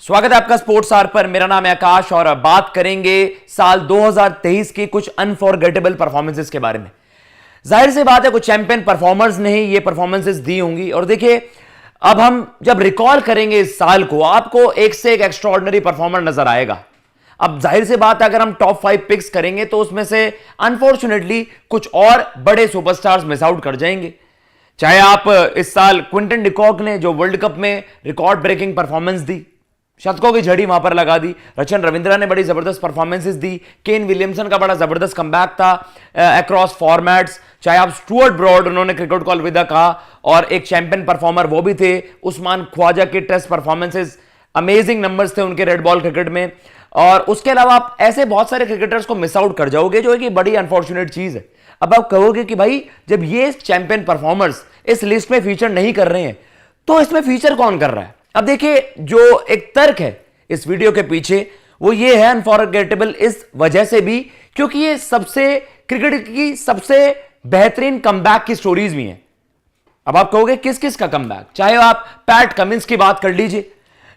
स्वागत है आपका स्पोर्ट्स आर पर। मेरा नाम है आकाश और बात करेंगे साल 2023 की कुछ अनफॉरगेटेबल परफॉर्मेंसेस के बारे में। जाहिर सी बात है कुछ चैंपियन परफॉर्मर्स ने ही ये परफॉर्मेंसेस दी होंगी और देखिए अब हम जब रिकॉल करेंगे इस साल को आपको एक से एक एक्स्ट्राऑर्डिनरी परफॉर्मर नजर आएगा। अब जाहिर सी बात है अगर हम टॉप 5 पिक्स करेंगे तो उसमें से अनफॉर्चुनेटली कुछ और बड़े सुपरस्टार्स मिस आउट कर जाएंगे। चाहे आप इस साल क्विंटन डिकॉक ने जो वर्ल्ड कप में रिकॉर्ड ब्रेकिंग परफॉर्मेंस दी, शतकों की झड़ी वहां पर लगा दी। रचन रविंद्रा ने बड़ी जबरदस्त परफॉर्मेंसेस दी। केन विलियमसन का बड़ा जबरदस्त कमबैक था अक्रॉस फॉर्मेट्स। चाहे आप स्टुअर्ट ब्रॉड, उन्होंने क्रिकेट को अलविदा कहा और एक चैंपियन परफॉर्मर वो भी थे। उस्मान ख्वाजा के टेस्ट परफॉर्मेंसेस अमेजिंग नंबर्स थे उनके रेड बॉल क्रिकेट में। और उसके अलावा आप ऐसे बहुत सारे क्रिकेटर्स को मिस आउट कर जाओगे जो कि बड़ी अनफॉर्चुनेट चीज है। अब आप कहोगे कि भाई जब ये चैंपियन परफॉर्मर्स इस लिस्ट में फीचर नहीं कर रहे हैं तो इसमें फीचर कौन कर रहा है। अब देखिए जो एक तर्क है इस वीडियो के पीछे वो ये है अनफॉरगेटेबल इस वजह से भी क्योंकि ये सबसे क्रिकेट की सबसे बेहतरीन कमबैक की स्टोरीज भी हैं। अब आप कहोगे किस किस का कमबैक, चाहे आप पैट कमिंस की बात कर लीजिए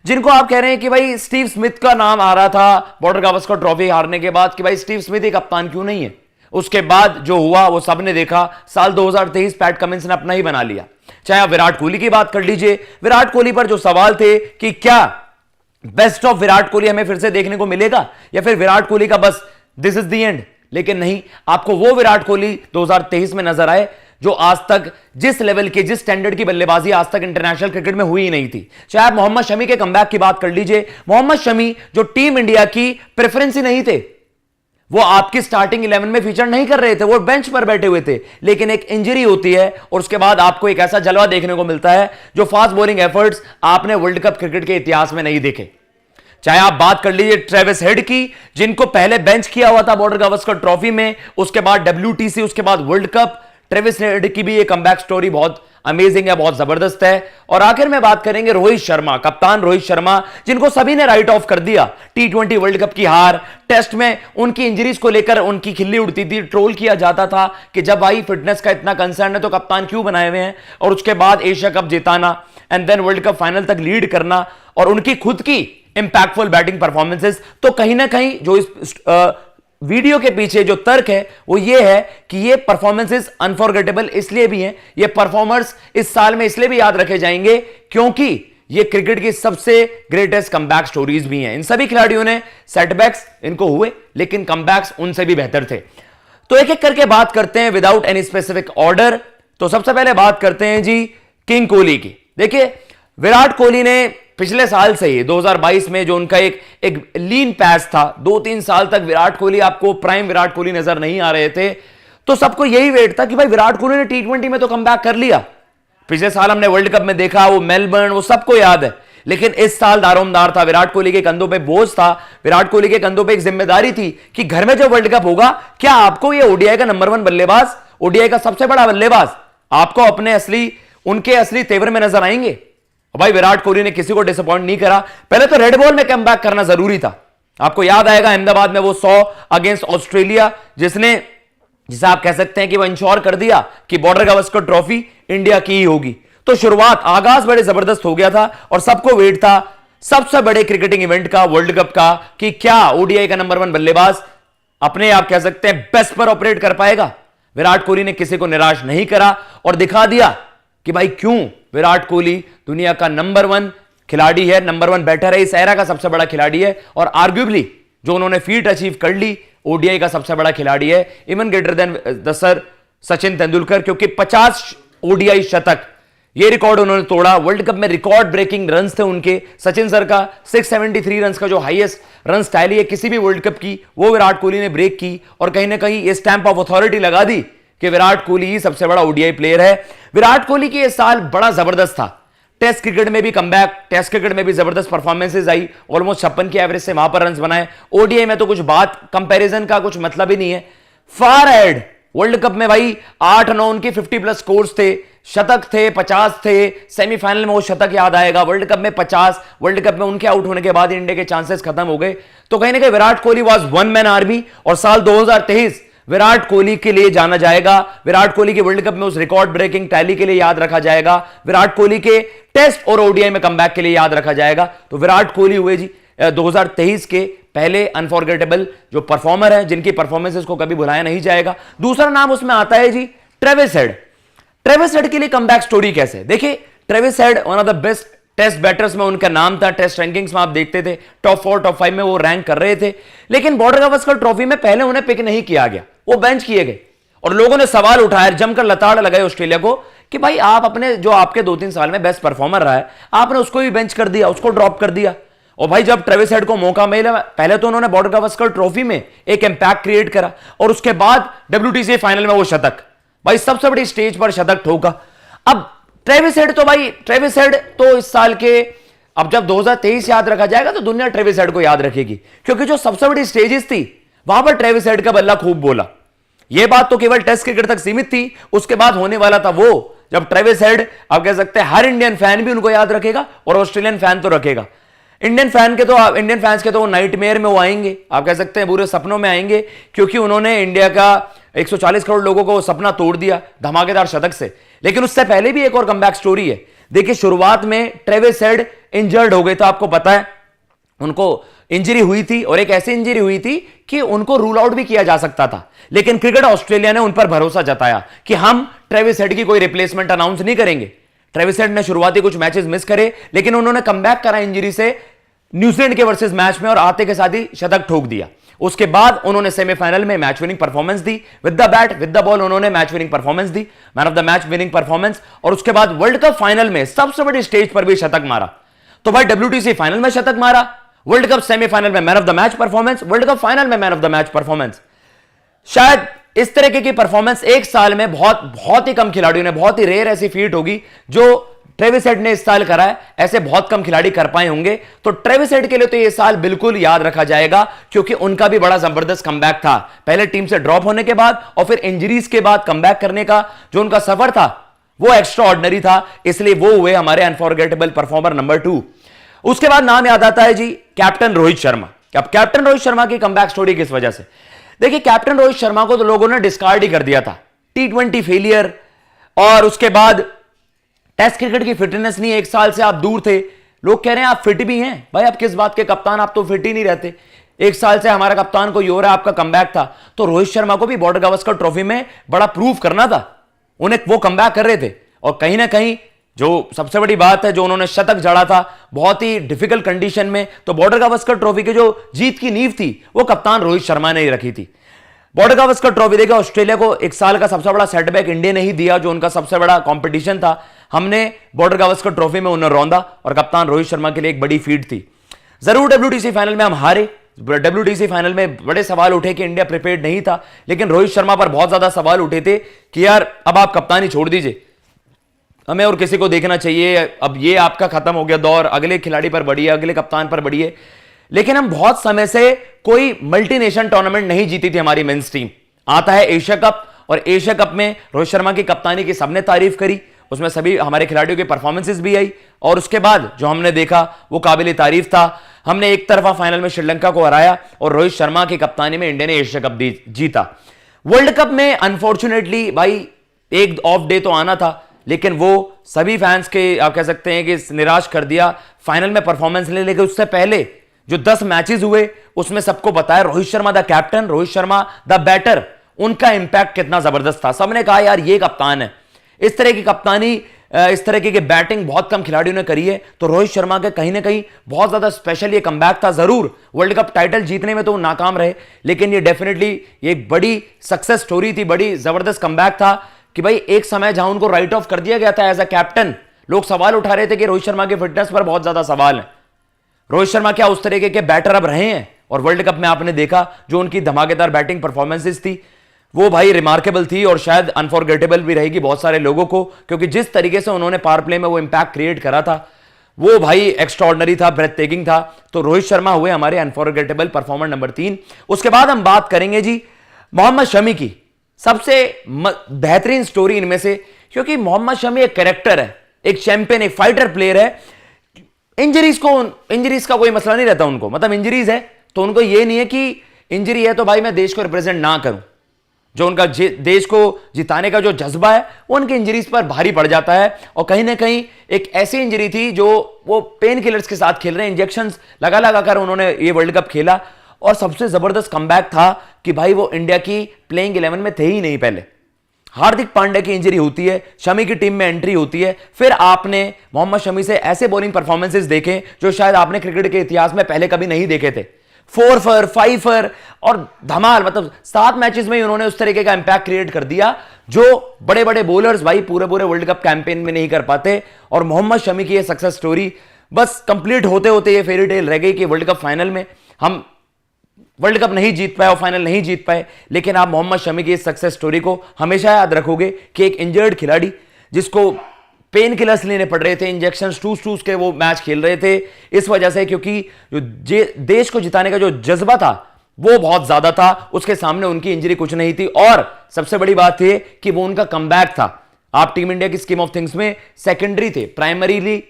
जिनको आप कह रहे हैं कि भाई स्टीव स्मिथ का नाम आ रहा था बॉर्डर गावस्कर ट्रॉफी हारने के बाद कि भाई स्टीव स्मिथ ही कप्तान क्यों नहीं है। उसके बाद जो हुआ वो सबने देखा। साल 2023 पैट कमिंस ने अपना ही बना लिया। चाहे आप विराट कोहली की बात कर लीजिए, विराट कोहली पर जो सवाल थे कि क्या बेस्ट ऑफ विराट कोहली हमें फिर से देखने को मिलेगा या फिर विराट कोहली का बस दिस इज द एंड, लेकिन नहीं, आपको वो विराट कोहली 2023 में नजर आए जो आज तक जिस लेवल की जिस स्टैंडर्ड की बल्लेबाजी आज तक इंटरनेशनल क्रिकेट में हुई ही नहीं थी। चाहे आप मोहम्मद शमी के कमबैक की बात कर लीजिए, मोहम्मद शमी जो टीम इंडिया की प्रेफरेंस ही नहीं थे, वो आपकी स्टार्टिंग 11 में फीचर नहीं कर रहे थे, वो बेंच पर बैठे हुए थे। लेकिन एक इंजरी होती है और उसके बाद आपको एक ऐसा जलवा देखने को मिलता है जो फास्ट बॉलिंग एफर्ट्स आपने वर्ल्ड कप क्रिकेट के इतिहास में नहीं देखे। चाहे आप बात कर लीजिए ट्रेविस हेड की, जिनको पहले बेंच किया हुआ था बॉर्डर गावस्कर ट्रॉफी में, उसके बाद WTC, उसके बाद वर्ल्ड कप। ट्रेविस हेड की भी ये कमबैक स्टोरी बहुत अमेजिंग है, बहुत जबरदस्त है। और आखिर में बात करेंगे रोहित शर्मा, कप्तान रोहित शर्मा, जिनको सभी ने राइट ऑफ कर दिया। T20 वर्ल्ड कप की हार, टेस्ट में उनकी इंजरीज को लेकर उनकी खिल्ली उड़ती थी, ट्रोल किया जाता था कि जब भाई फिटनेस का इतना कंसर्न है तो कप्तान क्यों बनाए हुए हैं। और उसके बाद एशिया कप जिताना and then world cup final तक लीड करना और उनकी खुद की इंपैक्टफुल बैटिंग परफॉर्मेंसेस। तो कहीं ना कहीं जो इस वीडियो के पीछे जो तर्क है वो ये है कि ये परफॉर्मेंसेस अनफॉरगेटेबल इसलिए भी हैं, ये परफॉर्मर्स इस साल में इसलिए भी याद रखे जाएंगे क्योंकि ये क्रिकेट की सबसे ग्रेटेस्ट कमबैक स्टोरीज भी हैं। इन सभी खिलाड़ियों ने सेटबैक्स इनको हुए लेकिन कमबैक्स उनसे भी बेहतर थे। तो एक एक करके बात करते हैं विदाउट एनी स्पेसिफिक ऑर्डर। तो सबसे पहले बात करते हैं जी किंग कोहली की। देखिए विराट कोहली ने पिछले साल से ही 2022 में जो उनका एक लीन पैच था, 2-3 साल तक विराट कोहली आपको प्राइम विराट कोहली नजर नहीं आ रहे थे, तो सबको यही वेट था कि भाई विराट कोहली ने T20 में तो कमबैक कर लिया। पिछले साल हमने वर्ल्ड कप में देखा, वो मेलबर्न, वो सबको याद है। लेकिन इस साल दारोमदार था, विराट कोहली के कंधों पे बोझ था, विराट कोहली के कंधों पे एक जिम्मेदारी थी कि घर में जो वर्ल्ड कप होगा, क्या आपको ये ओडीआई का नंबर 1 बल्लेबाज, ओडीआई का सबसे बड़ा बल्लेबाज आपको अपने उनके असली तेवर में नजर आएंगे। भाई विराट कोहली ने किसी को डिसअपॉइंट नहीं करा। पहले तो रेड बॉल में कमबैक करना जरूरी था। आपको याद आएगा अहमदाबाद में वो 100 अगेंस्ट ऑस्ट्रेलिया जिसे आप कह सकते हैं कि वो इंश्योर कर दिया कि बॉर्डर गावस्कर ट्रॉफी इंडिया की ही होगी। तो शुरुआत आगाज बड़े जबरदस्त हो गया था और सबको वेट था सबसे बड़े क्रिकेटिंग इवेंट का, वर्ल्ड कप का, कि क्या ओडीआई का नंबर 1 बल्लेबाज अपने आप कह सकते हैं बेस्ट पर ऑपरेट कर पाएगा। विराट कोहली ने किसी को निराश नहीं करा और दिखा दिया कि भाई क्यों विराट कोहली दुनिया का नंबर 1 खिलाड़ी है, नंबर 1 बैटर है, इस एरा का सबसे बड़ा खिलाड़ी है और आर्ग्यूबली जो उन्होंने फीट अचीव कर ली ओडीआई का सबसे बड़ा खिलाड़ी है, even greater than the sir Sachin Tendulkar, क्योंकि 50 ओडीआई शतक ये रिकॉर्ड उन्होंने तोड़ा। वर्ल्ड कप में रिकॉर्ड ब्रेकिंग रन्स थे उनके। सचिन सर का 673 रन्स का जो हाईएस्ट रन टैली है किसी भी वर्ल्ड कप की, वो विराट कोहली ने ब्रेक की और कहीं ना कहीं ये स्टैंप ऑफ अथॉरिटी लगा दी कि विराट कोहली ही सबसे बड़ा ओडीआई प्लेयर है। विराट कोहली की ये साल बड़ा जबरदस्त था। टेस्ट क्रिकेट में भी कमबैक, टेस्ट क्रिकेट में भी जबरदस्त परफॉर्मेंसेज आई, ऑलमोस्ट 56 की एवरेज से वहां पर रन्स बनाए। ओडीआई में तो कुछ बात कंपैरिजन का कुछ मतलब ही नहीं है। फार एड वर्ल्ड कप में भाई 8-9 उनके 50+ स्कोर्स थे, शतक थे, 50 थे। सेमीफाइनल में वो शतक याद आएगा, वर्ल्ड कप में 50, वर्ल्ड कप में उनके आउट होने के बाद इंडिया के चांसेस खत्म हो गए। तो कहीं ना कहीं Virat Kohli was one man army और साल 2023 विराट कोहली के लिए जाना जाएगा, विराट कोहली के वर्ल्ड कप में उस रिकॉर्ड ब्रेकिंग टैली के लिए याद रखा जाएगा, विराट कोहली के टेस्ट और ओडीआई में कमबैक के लिए याद रखा जाएगा। तो विराट कोहली हुए जी 2023 के पहले अनफॉरगेटेबल जो परफॉर्मर है, जिनकी परफॉर्मेंसेस को कभी भुलाया नहीं जाएगा। दूसरा नाम उसमें आता है जी ट्रेविस हेड। ट्रेविस हेड के लिए कमबैक स्टोरी कैसे? देखिए, Travis Head one of the best test batters में उनका नाम था। टेस्ट रैंकिंग्स में आप देखते थे टॉप 4 टॉप 5 में वो रैंक कर रहे थे, लेकिन बॉर्डर गावस्कर ट्रॉफी में पहले उन्हें पिक नहीं किया गया, वो बेंच किए गए और लोगों ने सवाल उठाया, जमकर लताड़ लगाए ऑस्ट्रेलिया को कि भाई आप अपने जो आपके 2-3 साल में बेस्ट परफॉर्मर रहा है, आपने उसको भी बेंच कर दिया, उसको ड्रॉप कर दिया। और भाई जब ट्रेविस हेड को मौका मिला, पहले तो उन्होंने बॉर्डर गावस्कर ट्रॉफी में एक इंपैक्ट क्रिएट करा और उसके बाद WTC फाइनल में वो शतक, भाई सबसे बड़ी स्टेज पर शतक ठोका। अब ट्रेविस हेड तो इस साल के, अब जब 2023 याद रखा जाएगा तो दुनिया ट्रेविस हेड को याद रखेगी, क्योंकि जो सबसे बड़ी स्टेजेस थी वहां पर ट्रेविस हेड का बल्ला खूब बोला। यह बात तो केवल टेस्ट क्रिकेट तक सीमित थी, उसके बाद होने वाला था वो जब ट्रेविस हेड, आप कह सकते हैं हर इंडियन फैन भी उनको याद रखेगा और ऑस्ट्रेलियन फैन तो रखेगा। इंडियन फैंस के तो वो नाइटमेयर में वो आएंगे, आप कह सकते हैं बुरे सपनों में आएंगे, क्योंकि उन्होंने इंडिया का 140 करोड़ लोगों को सपना तोड़ दिया धमाकेदार शतक से। लेकिन उससे पहले भी एक और कमबैक स्टोरी है। देखिए, शुरुआत में ट्रेविस हेड इंजर्ड हो गए थे, आपको पता है उनको इंजरी हुई थी और एक ऐसी इंजरी हुई थी कि उनको रूल आउट भी किया जा सकता था, लेकिन क्रिकेट ऑस्ट्रेलिया ने उन पर भरोसा जताया कि हम ट्रेविस हेड की कोई रिप्लेसमेंट अनाउंस नहीं करेंगे। ट्रेविस हेड ने शुरुआती कुछ मैचेस मिस करे, लेकिन उन्होंने कमबैक करा इंजरी से न्यूजीलैंड के वर्सेस मैच में और आते के साथ ही शतक ठोक दिया। उसके बाद उन्होंने सेमीफाइनल में मैच विनिंग परफॉर्मेंस दी, with the bat with the ball उन्होंने मैच विनिंग परफॉर्मेंस दी, man of the match winning performance, और उसके बाद वर्ल्ड कप फाइनल में सबसे बड़ी स्टेज पर भी शतक मारा। तो भाई WTC फाइनल में शतक मारा, वर्ल्ड कप सेमीफाइनल में man of the match performance, world cup final में man of the match performance. शायद इस तरीके की परफॉर्मेंस एक साल में बहुत ही कम खिलाड़ियों ने, बहुत ही रेयर ऐसी फीट होगी जो ट्रेविस हेड ने इस साल करा है, ऐसे बहुत कम खिलाड़ी कर पाए होंगे। तो ट्रेविस हेड के लिए तो यह साल बिल्कुल याद रखा जाएगा, क्योंकि उनका भी बड़ा जबरदस्त कमबैक था, पहले टीम से ड्रॉप होने के बाद और फिर इंजरीज के बाद कमबैक करने का जो उनका सफर था वो एक्स्ट्रा ऑर्डिनरी था, इसलिए वो हुए हमारे अनफॉरगेटेबल परफॉर्मर नंबर 2। उसके बाद नाम याद आता है जी कैप्टन रोहित शर्मा। अब कैप्टन रोहित शर्मा की कमबैक स्टोरी किस वजह से? देखिए, कैप्टन रोहित शर्मा को तो लोगों ने डिस्कार्ड ही कर दिया था, T20 फेलियर, और उसके बाद टेस्ट क्रिकेट की फिटनेस नहीं, एक साल से आप दूर थे। लोग कह रहे हैं आप फिट भी हैं, भाई आप किस बात के कप्तान, आप तो फिट ही नहीं रहते। एक साल से हमारा कप्तान कोई और है, आपका कमबैक था। तो रोहित शर्मा को भी बॉर्डर गावस्कर ट्रॉफी में बड़ा प्रूव करना था, उन्हें वो कमबैक कर रहे थे। और कहीं ना कहीं जो सबसे बड़ी बात है, जो उन्होंने शतक जड़ा था बहुत ही डिफिकल्ट कंडीशन में, तो बॉर्डर गावस्कर ट्रॉफी की जो जीत की नींव थी वो कप्तान रोहित शर्मा ने ही रखी थी। बॉर्डर गावस्कर ट्रॉफी देखा, ऑस्ट्रेलिया को एक साल का सबसे बड़ा सेटबैक इंडिया ने ही दिया, जो उनका सबसे बड़ा कंपटीशन था। हमने बॉर्डर गावस्कर ट्रॉफी में उन्हें रौंदा और कप्तान रोहित शर्मा के लिए एक बड़ी फीट थी। जरूर WTC फाइनल में हम हारे, WTC फाइनल में बड़े सवाल उठे कि इंडिया प्रिपेयर्ड नहीं था, लेकिन रोहित शर्मा पर बहुत ज्यादा सवाल उठे थे कि यार अब आप कप्तानी छोड़ दीजिए, हमें और किसी को देखना चाहिए, अब ये आपका खत्म हो गया दौर, अगले खिलाड़ी पर बढ़िए, अगले कप्तान पर बढ़िए। लेकिन हम बहुत समय से कोई मल्टीनेशन टूर्नामेंट नहीं जीती थी हमारी मेंस टीम। आता है एशिया कप, और एशिया कप में रोहित शर्मा की कप्तानी की सबने तारीफ करी, उसमें सभी हमारे खिलाड़ियों की परफॉर्मेंसेस भी आई, और उसके बाद जो हमने देखा वो काबिल तारीफ था। हमने एक तरफा फाइनल में श्रीलंका को हराया और रोहित शर्मा की कप्तानी में इंडिया ने एशिया कप जीता। वर्ल्ड कप में अनफॉर्चुनेटली भाई एक ऑफ डे तो आना था, लेकिन वो सभी फैंस के आप कह सकते हैं कि निराश कर दिया फाइनल में परफॉर्मेंस ले। लेकिन उससे पहले जो 10 मैचेस हुए उसमें सबको बताया Rohit Sharma the captain, Rohit Sharma the batter, उनका इंपैक्ट कितना जबरदस्त था। सबने कहा यार ये कप्तान है, इस तरह की कप्तानी, इस तरह की बैटिंग बहुत कम खिलाड़ियों ने करी है। तो रोहित शर्मा के कहीं ना कहीं बहुत ज्यादा स्पेशल ये कमबैक था। जरूर वर्ल्ड कप टाइटल जीतने में तो नाकाम रहे, लेकिन ये डेफिनेटली एक बड़ी सक्सेस स्टोरी थी, बड़ी जबरदस्त कमबैक था कि भाई एक समय जहां उनको राइट ऑफ कर दिया गया था एज अ कैप्टन, लोग सवाल उठा रहे थे कि रोहित शर्मा की फिटनेस पर बहुत ज्यादा सवाल है, रोहित शर्मा क्या उस तरीके के बैटर अब रहे हैं? और वर्ल्ड कप में आपने देखा जो उनकी धमाकेदार बैटिंग परफॉर्मेंसेस थी वो भाई रिमार्केबल थी, और शायद अनफॉरगेटेबल भी रहेगी बहुत सारे लोगों को, क्योंकि जिस तरीके से उन्होंने पावर प्ले में वो इंपैक्ट क्रिएट करा था वो भाई एक्स्ट्राऑर्डिनरी था, ब्रेथ टेकिंग था। तो रोहित शर्मा हुए हमारे अनफॉरगेटेबल परफॉर्मर नंबर 3। उसके बाद हम बात करेंगे जी मोहम्मद शमी की, सबसे बेहतरीन स्टोरी इनमें से, क्योंकि मोहम्मद शमी एक कैरेक्टर है, एक चैंपियन, एक फाइटर प्लेयर है। इंजरीज का कोई मसला नहीं रहता उनको, मतलब इंजरीज है तो उनको ये नहीं है कि इंजरी है तो भाई मैं देश को रिप्रेजेंट ना करूं, जो उनका देश को जिताने का जो जज्बा है वो उनकी इंजरीज पर भारी पड़ जाता है। और कहीं ना कहीं एक ऐसी इंजरी थी जो वो पेन किलर्स के साथ खेल रहे हैं, इंजेक्शंस लगा लगा कर उन्होंने ये वर्ल्ड कप खेला। और सबसे जबरदस्त कमबैक था कि भाई वो इंडिया की प्लेइंग 11 में थे ही नहीं। पहले हार्दिक पांड्या की इंजरी होती है, शमी की टीम में एंट्री होती है, फिर आपने मोहम्मद शमी से ऐसे बॉलिंग परफॉर्मेंसेस देखे जो शायद आपने क्रिकेट के इतिहास में पहले कभी नहीं देखे थे। 4 फॉर 5 फॉर और धमाल, मतलब 7 मैचेस में ही उन्होंने उस तरीके का इंपैक्ट क्रिएट कर दिया जो बड़े बड़े बॉलर्स भाई पूरे पूरे वर्ल्ड कप कैंपेन में नहीं कर पाते। और मोहम्मद शमी की ये सक्सेस स्टोरी बस कंप्लीट होते होते ये फेरी टेल रह गई कि वर्ल्ड कप फाइनल में हम वर्ल्ड कप नहीं जीत पाए और फाइनल नहीं जीत पाए। लेकिन आप मोहम्मद शमी की इस सक्सेस स्टोरी को हमेशा याद रखोगे कि एक इंजर्ड खिलाड़ी जिसको पेन किलर्स लेने पड़ रहे थे, इंजेक्शन टूस के वो मैच खेल रहे थे इस वजह से, क्योंकि जो देश को जिताने का जो जज्बा था वो बहुत ज्यादा था, उसके सामने उनकी इंजरी कुछ नहीं थी। और सबसे बड़ी बात यह कि वो उनका कमबैक था। आप टीम इंडिया की स्कीम ऑफ थिंग्स में सेकेंडरी थे, प्राइमरीली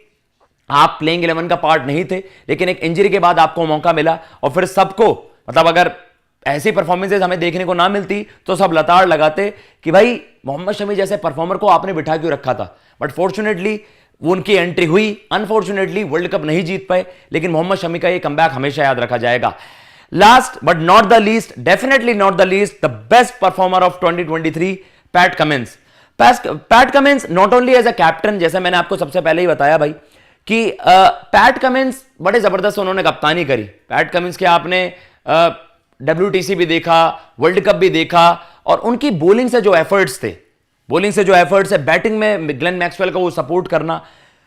आप प्लेइंग 11 का पार्ट नहीं थे, लेकिन एक इंजरी के बाद आपको मौका मिला और फिर सबको, मतलब अगर ऐसी परफॉर्मेंसेज हमें देखने को ना मिलती तो सब लताड़ लगाते कि भाई मोहम्मद शमी जैसे परफॉर्मर को आपने बिठा क्यों रखा था। बट फॉर्चुनेटली उनकी एंट्री हुई, अनफॉर्चुनेटली वर्ल्ड कप नहीं जीत पाए, लेकिन मोहम्मद शमी का ये कमबैक हमेशा याद रखा जाएगा। Last but not the least, definitely not the least, the best performer of 2023 Pat Cummins. Pat Cummins not only as a captain, जैसे मैंने आपको सबसे पहले ही बताया भाई कि पैट कमिंस बड़े जबरदस्त उन्होंने कप्तानी करी। पैट कमिंस के आपने WTC भी देखा, वर्ल्ड कप भी देखा, और उनकी बॉलिंग से जो एफर्ट्स थे, बैटिंग में ग्लेन मैक्सवेल का वो सपोर्ट करना,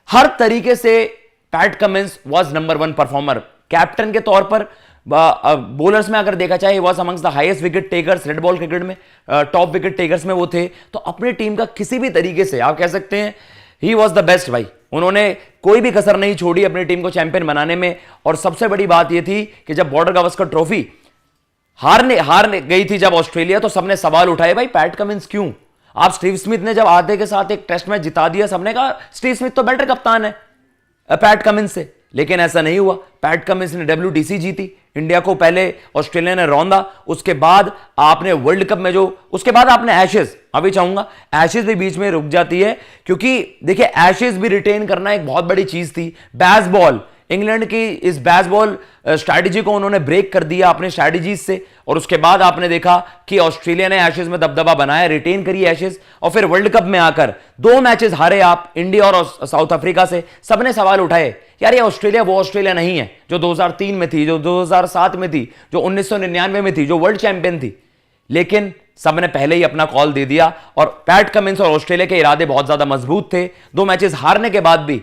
हर तरीके से PAT Cummins was number 1 performer. Captain के तौर पर बॉलर्स में अगर देखा जाए was amongst the highest wicket takers, red ball cricket में टॉप विकेट टेकर्स में वो थे। तो अपनी टीम का किसी भी तरीके से आप कह सकते हैं ही वॉज द बेस्ट भाई। उन्होंने कोई भी कसर नहीं छोड़ी अपनी टीम को चैंपियन बनाने में। और सबसे बड़ी बात यह थी कि जब बॉर्डर गावस्कर ट्रॉफी हार गई थी जब ऑस्ट्रेलिया, तो सबने सवाल उठाए भाई पैट कमिंस क्यों। आप स्टीव स्मिथ ने जब आधे के साथ एक टेस्ट मैच जिता दिया, सबने कहा स्टीव स्मिथ तो बेटर कप्तान है पैट कमिंस से, लेकिन ऐसा नहीं हुआ। पैट कमिंस ने WTC जीती, इंडिया को पहले ऑस्ट्रेलिया ने रौंदा, उसके बाद आपने वर्ल्ड कप में उसके बाद आपने एशेज, अभी चाहूंगा एशेज भी बीच में रुक जाती है, क्योंकि देखिए एशेज भी रिटेन करना एक बहुत बड़ी चीज थी। बेसबॉल, इंग्लैंड की इस बेसबॉल स्ट्रैटेजी को उन्होंने ब्रेक कर दिया अपने स्ट्रैटेजीज से, और उसके बाद आपने देखा कि ऑस्ट्रेलिया ने एशेज में दबदबा बनाया, रिटेन करी एशेज, और फिर वर्ल्ड कप में आकर 2 मैचेस हारे आप इंडिया और साउथ अफ्रीका से। सबने सवाल उठाए यार ये ऑस्ट्रेलिया वो ऑस्ट्रेलिया नहीं है जो 2003 में थी, जो 2007 में थी, जो 1999 में थी, जो वर्ल्ड चैंपियन थी। लेकिन सबने पहले ही अपना कॉल दे दिया, और पैट कमिंस और ऑस्ट्रेलिया के इरादे बहुत ज्यादा मजबूत थे। 2 मैचेस हारने के बाद भी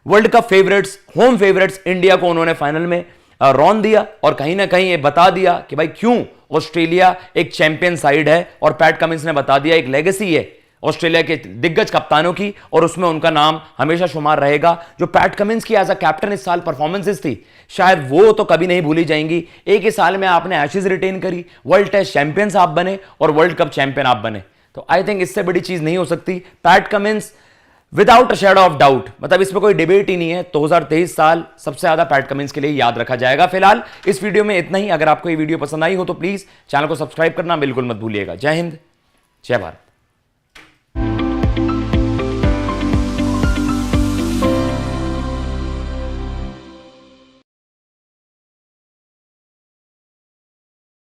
world cup favourites, home favourites India को उन्होंने फाइनल में रौंद दिया, और कहीं ना कहीं ये बता दिया कि भाई क्यों ऑस्ट्रेलिया एक चैंपियन साइड है। और पैट कमिंस ने बता दिया एक लेगेसी है ऑस्ट्रेलिया के दिग्गज कप्तानों की, और उसमें उनका नाम हमेशा शुमार रहेगा। जो पैट कमिंस की एज अ कैप्टन इस साल परफॉर्मेंसेस थी, शायद वो तो कभी नहीं भूली जाएंगी। एक ही साल में आपने एशेज रिटेन करी, वर्ल्ड टेस्ट चैंपियंस आप बने, और वर्ल्ड कप चैंपियन आप बने। तो आई थिंक इससे बड़ी चीज नहीं हो सकती। PAT Cummins without a shadow of doubt, मतलब इसमें कोई डिबेट ही नहीं है, 2023 साल सबसे ज्यादा पैट कमिंस के लिए याद रखा जाएगा। फिलहाल इस वीडियो में इतना ही। अगर आपको ये वीडियो पसंद आई हो तो प्लीज चैनल को सब्सक्राइब करना बिल्कुल मत भूलिएगा। जय हिंद, जय भारत।